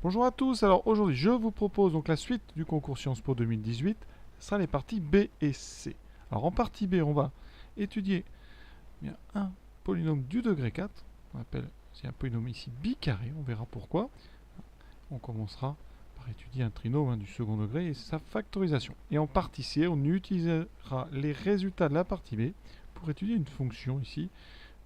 Bonjour à tous, alors aujourd'hui je vous propose donc la suite du concours Sciences Po 2018, ce sera les parties B et C. Alors en partie B on va étudier bien, un polynôme du degré 4, on appelle c'est un polynôme ici bicarré, on verra pourquoi. On commencera par étudier un trinôme du second degré et sa factorisation. Et en partie C on utilisera les résultats de la partie B pour étudier une fonction ici,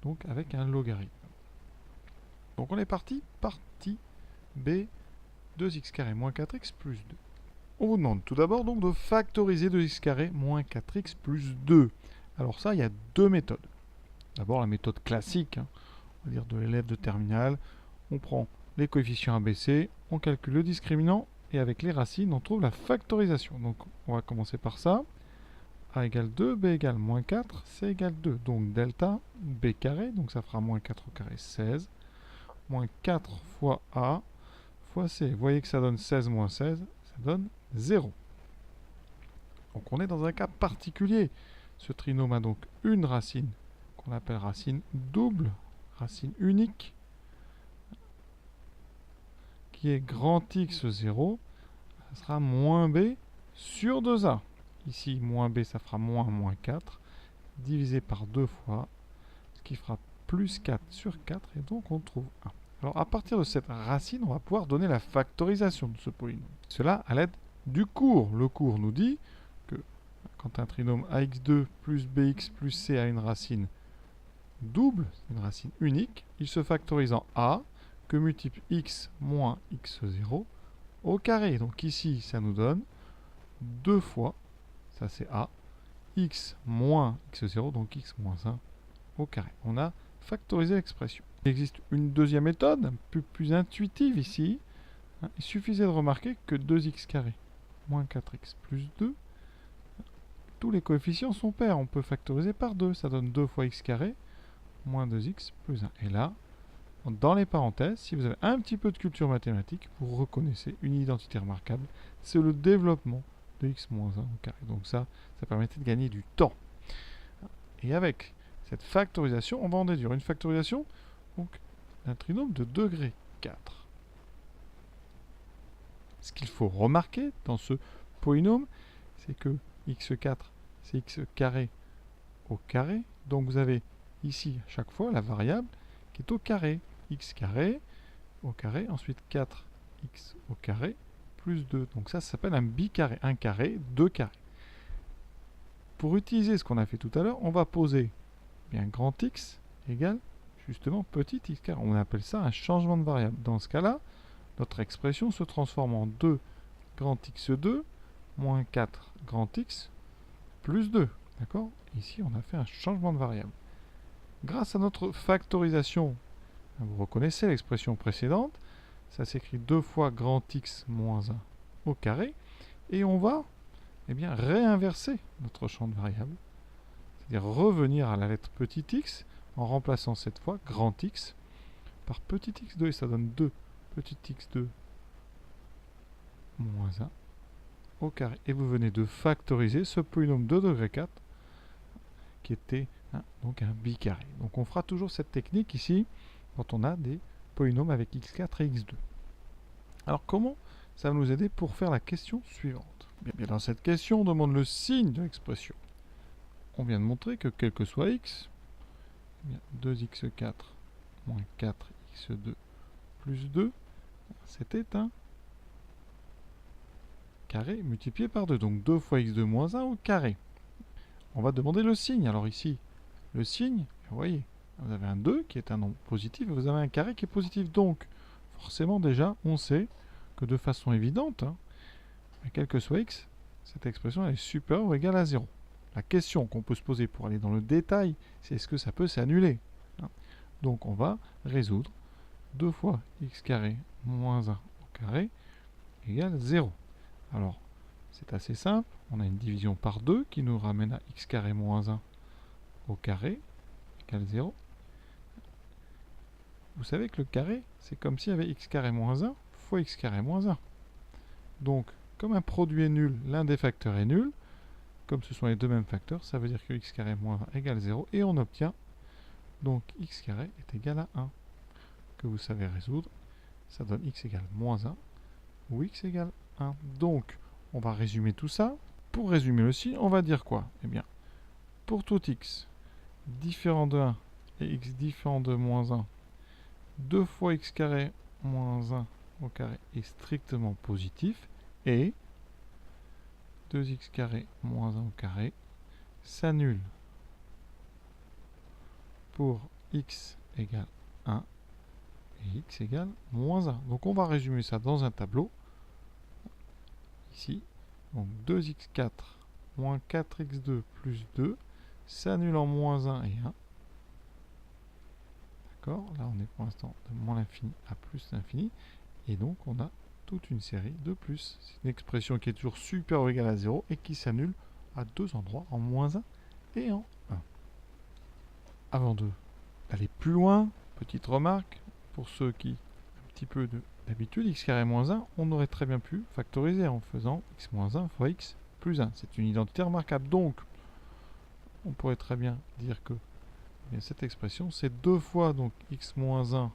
donc avec un logarithme. Donc on est parti, partie B 2x carré moins 4x plus 2. On vous demande tout d'abord donc de factoriser 2x carré moins 4x plus 2. Alors ça, il y a deux méthodes. D'abord la méthode classique, on va dire de l'élève de terminale. On prend les coefficients ABC, on calcule le discriminant et avec les racines, on trouve la factorisation. Donc on va commencer par ça. A égale 2, B égale moins 4, C égale 2. Donc delta B carré, donc ça fera moins 4 au carré 16. Moins 4 fois A fois C. Vous voyez que ça donne 16 moins 16, ça donne 0. Donc on est dans un cas particulier. Ce trinôme a donc une racine qu'on appelle racine double, racine unique, qui est grand X0, ça sera moins B sur 2A. Ici, moins B, ça fera moins 4, divisé par 2 fois, ce qui fera plus 4 sur 4, et donc on trouve 1. Alors à partir de cette racine, on va pouvoir donner la factorisation de ce polynôme. Cela à l'aide du cours. Le cours nous dit que quand un trinôme ax2 plus bx plus c a une racine double, une racine unique, il se factorise en a que multiple x moins x0 au carré. Donc ici, ça nous donne 2 fois, ça c'est a, x moins x0, donc x moins 1 au carré. On a factoriser l'expression. Il existe une deuxième méthode, un peu plus intuitive ici. Il suffisait de remarquer que 2x carré moins 4x plus 2, tous les coefficients sont pairs. On peut factoriser par 2, ça donne 2 fois x carré moins 2x plus 1. Et là, dans les parenthèses, si vous avez un petit peu de culture mathématique, vous reconnaissez une identité remarquable, c'est le développement de x moins 1 au carré. Donc ça permettait de gagner du temps. Et avec cette factorisation, on va en déduire une factorisation d'un trinôme de degré 4. Ce qu'il faut remarquer dans ce polynôme, c'est que x4, c'est x carré au carré. Donc vous avez ici, à chaque fois, la variable qui est au carré. X carré au carré, ensuite 4x au carré plus 2. Donc ça s'appelle un bicarré. Un carré, deux carrés. Pour utiliser ce qu'on a fait tout à l'heure, on va poser bien grand X égale justement petit x carré. On appelle ça un changement de variable. Dans ce cas-là, notre expression se transforme en 2 grand X2 moins 4 grand X plus 2. D'accord? Ici, on a fait un changement de variable. Grâce à notre factorisation, vous reconnaissez l'expression précédente, ça s'écrit 2 fois grand X moins 1 au carré, et on va réinverser notre champ de variable, c'est-à-dire revenir à la lettre petit x en remplaçant cette fois grand X par petit x2, et ça donne 2 petit x2 moins 1 au carré. Et vous venez de factoriser ce polynôme de degré 4 qui était donc un bicarré. Donc on fera toujours cette technique ici quand on a des polynômes avec x4 et x2. Alors comment ça va nous aider pour faire la question suivante? Bien, dans cette question, on demande le signe de l'expression. On vient de montrer que quel que soit x, 2x4 moins 4x2 plus 2, c'était un carré multiplié par 2. Donc 2 fois x2 moins 1 au carré. On va demander le signe. Alors ici, le signe, vous voyez, vous avez un 2 qui est un nombre positif et vous avez un carré qui est positif. Donc, forcément déjà, on sait que de façon évidente, quel que soit x, cette expression est supérieure ou égale à 0. La question qu'on peut se poser pour aller dans le détail, c'est est-ce que ça peut s'annuler? Donc on va résoudre 2 fois x carré moins 1 au carré égale 0. Alors, c'est assez simple. On a une division par 2 qui nous ramène à x carré moins 1 au carré égale 0. Vous savez que le carré, c'est comme s'il y avait x carré moins 1 fois x carré moins 1. Donc, comme un produit est nul, l'un des facteurs est nul. Comme ce sont les deux mêmes facteurs, ça veut dire que x carré moins 1 égale 0. Et on obtient, donc x carré est égal à 1, que vous savez résoudre ça donne x égale moins 1 ou x égale 1. Donc, on va résumer tout ça. Pour résumer le signe, on va dire quoi? Eh bien, pour tout x différent de 1 et x différent de moins 1, 2 fois x carré moins 1 au carré est strictement positif et 2x carré moins 1 au carré s'annule pour x égale 1 et x égale moins 1. Donc on va résumer ça dans un tableau. Ici, donc 2x4 moins 4x2 plus 2 s'annule en moins 1 et 1. D'accord? Là on est pour l'instant de moins l'infini à plus l'infini. Et donc on a toute une série de plus. C'est une expression qui est toujours supérieure ou égale à 0 et qui s'annule à deux endroits, en moins 1 et en 1. Avant d'aller plus loin, petite remarque, pour ceux qui ont un petit peu d'habitude, x carré moins 1, on aurait très bien pu factoriser en faisant x moins 1 fois x plus 1. C'est une identité remarquable. Donc, on pourrait très bien dire que cette expression, c'est 2 fois donc x moins 1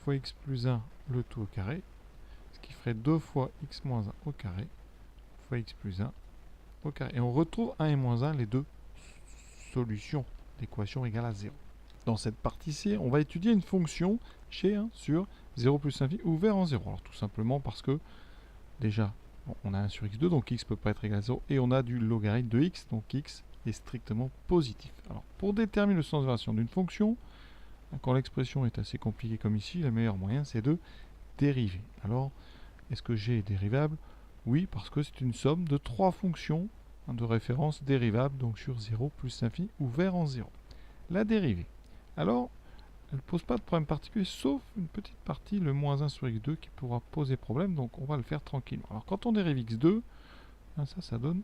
fois x plus 1, le tout au carré, ce qui ferait 2 fois x moins 1 au carré fois x plus 1 au carré. Et on retrouve 1 et moins 1, les deux solutions d'équation égale à 0. Dans cette partie-ci, on va étudier une fonction chez 1 sur 0 plus l'infini ouvert en 0. Alors tout simplement parce que déjà, on a 1 sur x2, donc x ne peut pas être égal à 0, et on a du logarithme de x, donc x est strictement positif. Alors pour déterminer le sens de variation d'une fonction, quand l'expression est assez compliquée comme ici, le meilleur moyen c'est de dériver. Alors, est-ce que g est dérivable? Oui, parce que c'est une somme de 3 fonctions de référence dérivables, donc sur 0 plus l'infini ouvert en 0. La dérivée. Alors, elle ne pose pas de problème particulier, sauf une petite partie, le moins 1 sur x2, qui pourra poser problème, donc on va le faire tranquillement. Alors, quand on dérive x2, ça donne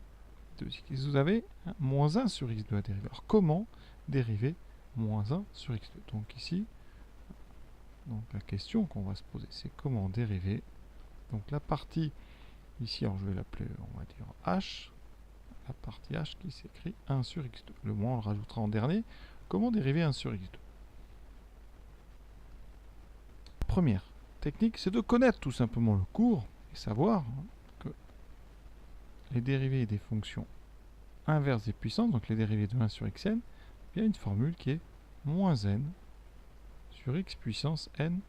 2x. Vous avez moins 1 sur x2 à dériver. Alors, comment dériver moins 1 sur x2? Donc ici, donc la question qu'on va se poser, c'est comment dériver. Donc la partie, ici, alors je vais l'appeler, on va dire h, la partie h qui s'écrit 1 sur x2. Le moins, on le rajoutera en dernier. Comment dériver 1 sur x2? Première technique, c'est de connaître tout simplement le cours et savoir que les dérivées des fonctions inverses des puissances, donc les dérivées de 1 sur xn, il y a une formule qui est moins n sur x puissance n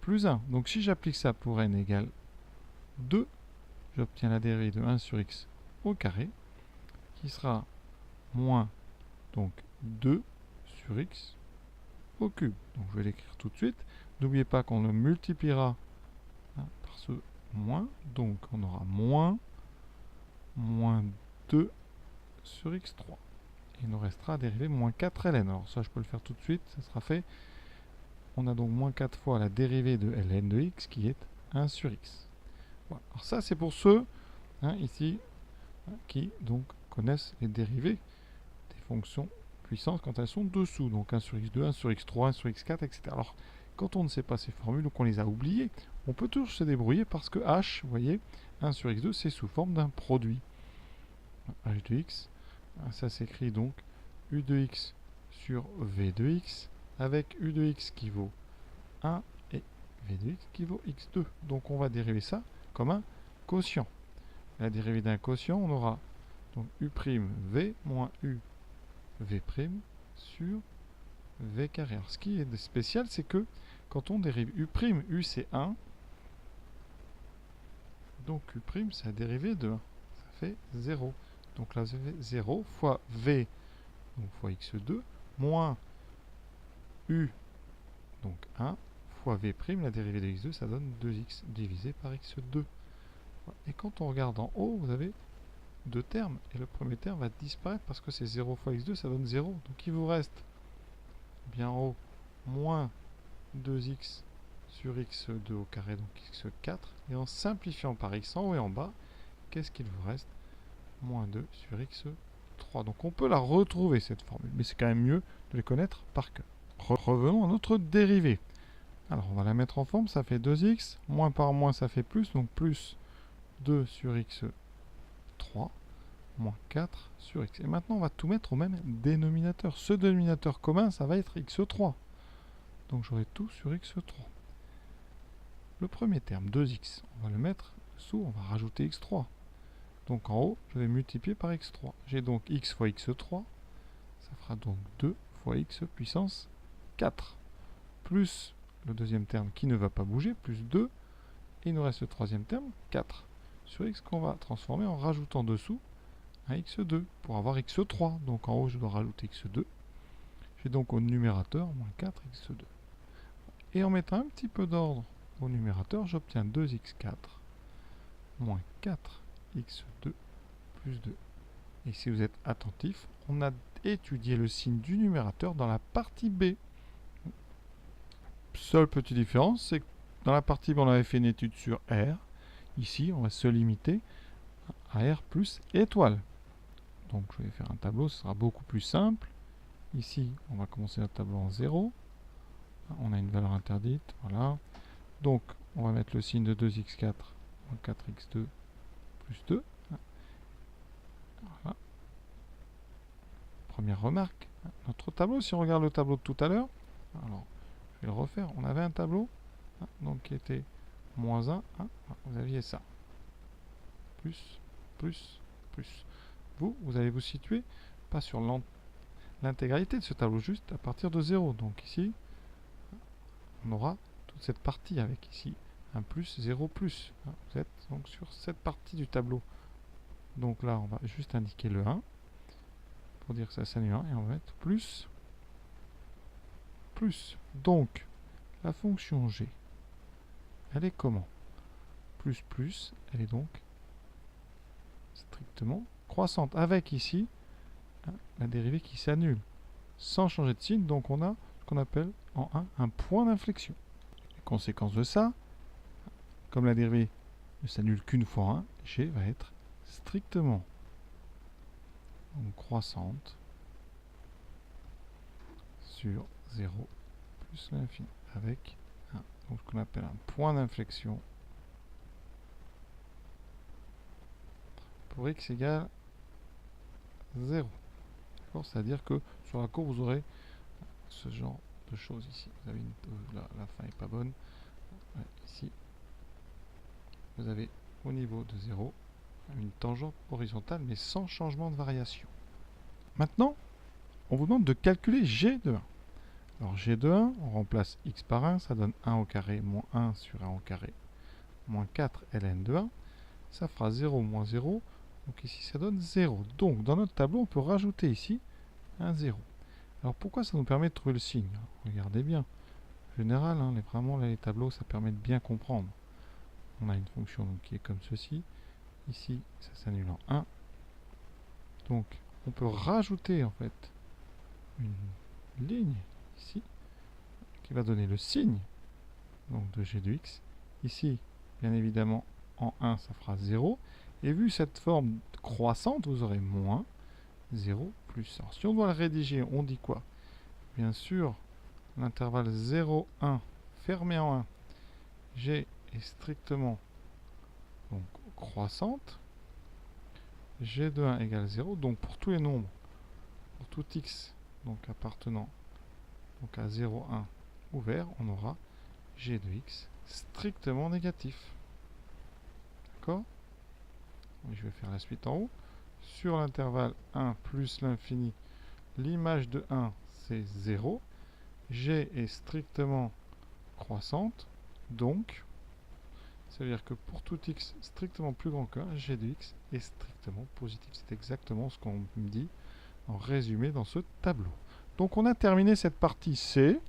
plus 1. Donc si j'applique ça pour n égale 2, j'obtiens la dérivée de 1 sur x au carré, qui sera moins donc 2 sur x au cube. Donc je vais l'écrire tout de suite. N'oubliez pas qu'on le multipliera par ce moins, donc on aura moins 2 sur x3. Et il nous restera à dériver moins 4ln. Alors ça je peux le faire tout de suite, ça sera fait. On a donc moins 4 fois la dérivée de ln de x qui est 1 sur x. Voilà. Alors ça c'est pour ceux ici qui donc connaissent les dérivées des fonctions puissances quand elles sont dessous. Donc 1 sur x2, 1 sur x3, 1 sur x4, etc. Alors quand on ne sait pas ces formules ou qu'on les a oubliées, on peut toujours se débrouiller parce que h, vous voyez, 1 sur x2 c'est sous forme d'un produit. h de x, ça s'écrit donc u de x sur v de x avec u de x qui vaut 1 et v de x qui vaut x2. Donc on va dériver ça comme un quotient. La dérivée d'un quotient, on aura donc u'v moins u v' sur v carré. Alors ce qui est spécial, c'est que quand on dérive u', u c'est 1, donc u' c'est la dérivée de 1. Ça fait 0. Donc là, ça fait 0 fois v, donc fois x2, moins u, donc 1, fois v', la dérivée de x2, ça donne 2x divisé par x2. Et quand on regarde en haut, vous avez deux termes, et le premier terme va disparaître parce que c'est 0 fois x2, ça donne 0. Donc il vous reste, bien en haut, moins 2x sur x2 au carré, donc x4. Et en simplifiant par x en haut et en bas, qu'est-ce qu'il vous reste? Moins 2 sur x3. Donc on peut la retrouver cette formule, mais c'est quand même mieux de les connaître par cœur. Revenons à notre dérivée. Alors on va la mettre en forme, ça fait 2x, moins par moins ça fait plus, donc plus 2 sur x3, moins 4 sur x. Et maintenant on va tout mettre au même dénominateur. Ce dénominateur commun, ça va être x3. Donc j'aurai tout sur x3. le premier terme, 2x, on va le mettre dessous, on va rajouter x3. Donc en haut, je vais multiplier par x3. J'ai donc x fois x3, ça fera donc 2 fois x puissance 4. Plus le deuxième terme qui ne va pas bouger, plus 2. Et il nous reste le troisième terme, 4. Sur x qu'on va transformer en rajoutant dessous un x2 pour avoir x3. Donc en haut, je dois rajouter x2. J'ai donc au numérateur moins 4x2. Et en mettant un petit peu d'ordre au numérateur, j'obtiens 2x4 moins 4x2 plus 2. Et si vous êtes attentif, on a étudié le signe du numérateur dans la partie B. Seule petite différence, c'est que dans la partie B, on avait fait une étude sur R. Ici, on va se limiter à R plus étoile. Donc, je vais faire un tableau, ce sera beaucoup plus simple. Ici, on va commencer notre tableau en 0. On a une valeur interdite, voilà. Donc, on va mettre le signe de 2x4 moins 4x2 plus 2. Voilà. Première remarque, notre tableau, si on regarde le tableau de tout à l'heure, alors, je vais le refaire, on avait un tableau, donc qui était moins 1, vous aviez ça. Plus, plus, plus. Vous allez vous situer, pas sur l'intégralité de ce tableau, juste à partir de 0. Donc ici, on aura toute cette partie avec ici un plus, 0 plus. Vous êtes donc sur cette partie du tableau. Donc là, on va juste indiquer le 1 pour dire que ça s'annule 1 et on va mettre plus, plus. Donc, la fonction g, elle est comment? Plus, plus, elle est donc strictement croissante. Avec ici, la dérivée qui s'annule sans changer de signe. Donc on a ce qu'on appelle en 1 un point d'inflexion. Les conséquences de ça, comme la dérivée ne s'annule qu'une fois 1, g va être strictement donc, croissante sur 0 plus l'infini avec donc ce qu'on appelle un point d'inflexion pour x égale 0. C'est-à-dire que sur la courbe, vous aurez ce genre de choses ici. Vous avez la fin n'est pas bonne. Ouais, ici, vous avez au niveau de 0 une tangente horizontale, mais sans changement de variation. Maintenant, on vous demande de calculer g de 1. Alors g de 1, on remplace x par 1, ça donne 1 au carré moins 1 sur 1 au carré moins 4 ln de 1. Ça fera 0 moins 0. Donc ici, ça donne 0. Donc, dans notre tableau, on peut rajouter ici un 0. Alors, pourquoi ça nous permet de trouver le signe? Regardez bien. En général, vraiment, là, les tableaux, ça permet de bien comprendre. On a une fonction donc, qui est comme ceci. Ici, ça s'annule en 1. Donc, on peut rajouter, en fait, une ligne, ici, qui va donner le signe donc, de g de x. Ici, bien évidemment, en 1, ça fera 0. Et vu cette forme croissante, vous aurez moins 0 plus. Alors, si on doit le rédiger, on dit quoi? Bien sûr, l'intervalle 0, 1, fermé en 1, g est strictement donc, croissante. G de 1 égale 0. Donc, pour tous les nombres, pour tout x donc, appartenant donc, à 0, 1 ouvert, on aura g de x strictement négatif. D'accord? Je vais faire la suite en haut. Sur l'intervalle 1 plus l'infini, l'image de 1, c'est 0. G est strictement croissante. Donc, ça veut dire que pour tout x strictement plus grand que 1, g de x est strictement positif. C'est exactement ce qu'on me dit en résumé dans ce tableau. Donc, on a terminé cette partie C.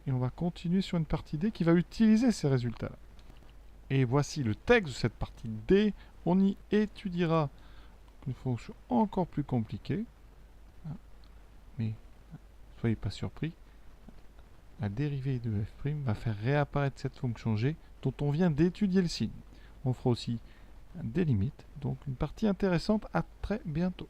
Et on va continuer sur une partie D qui va utiliser ces résultats-là. Et voici le texte de cette partie D. On y étudiera une fonction encore plus compliquée. Mais soyez pas surpris. La dérivée de f' va faire réapparaître cette fonction g dont on vient d'étudier le signe. On fera aussi des limites. Donc une partie intéressante. À très bientôt.